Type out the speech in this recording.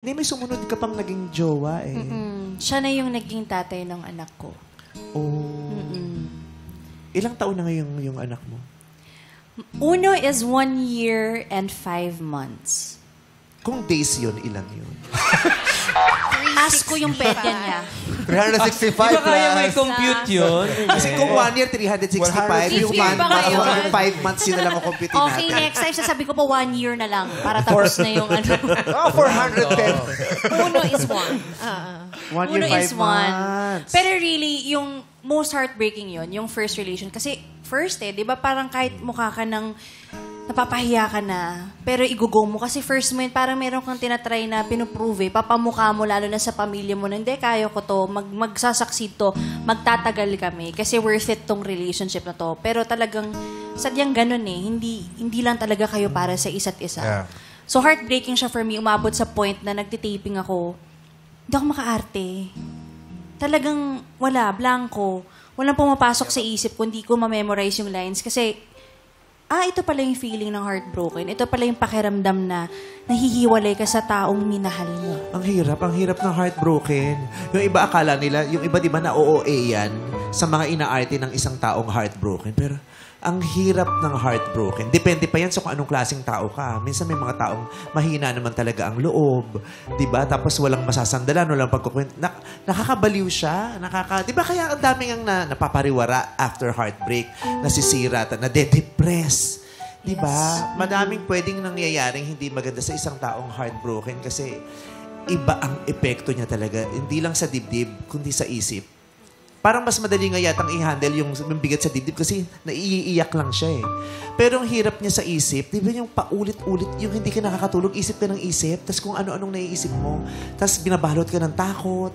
Hindi, may sumunod ka pang naging jowa eh. Siya na yung naging tatay ng anak ko. Oh. Ilang taon na ngayon yung anak mo? Uno is 1 year and 5 months. Kung days yun, ilan yun? Ask ko yung pedya niya. 365 Di ba kaya may plus. compute yun? Kasi kung 1 year, 365, yung 100 5 months yun na lang ang compute natin. Okay, next time sasabi ko pa 1 year na lang para tapos na yung ano. Oh, 410. Uno is 1. 1 year, Uno 5 is 1. months. Pero really, yung most heartbreaking yun, yung first relation. Kasi first di ba parang kahit mukha ka ng napapahiya ka na, pero igugo mo. Kasi first mo yun, parang meron kang tinatry na pinuprove, papamukha mo, lalo na sa pamilya mo, na hindi, kaya ko to, magsasucceed to, magtatagal kami, kasi worth it tong relationship na to. Pero talagang, sadyang ganun hindi lang talaga kayo para sa isa't isa. Yeah. So heartbreaking siya for me, umabot sa point na nagtitaping ako, hindi ako makaarte. Talagang wala, blanco. Walang pumapasok sa isip ko, hindi ko ma-memorize yung lines, kasi ito pala yung feeling ng heartbroken. Ito pala yung pakiramdam na nahihiwalay ka sa taong minahal mo. Ang hirap ng heartbroken. Yung iba akala nila, yung iba di ba na OOA yan sa mga inaarte ng isang taong heartbroken. Pero ang hirap ng heartbroken. Depende pa yan sa kung anong klaseng tao ka. Minsan may mga taong mahina naman talaga ang loob. Di ba? Tapos walang masasandalan, walang pagkukwento. Nakakabaliw siya. Di ba kaya ang daming ang napapariwara after heartbreak, nasisira, nade-depress. Di ba? Madaming pwedeng nangyayaring hindi maganda sa isang taong heartbroken kasi iba ang epekto niya talaga. Hindi lang sa dibdib, kundi sa isip. Parang mas madali nga yatang i-handle yung bigat sa dibdib kasi naiiyak lang siya eh. Pero ang hirap niya sa isip, di ba yung paulit-ulit, yung hindi ka nakakatulog, isip ka ng isip, tapos kung ano-anong naiisip mo, tapos binabalot ka ng takot,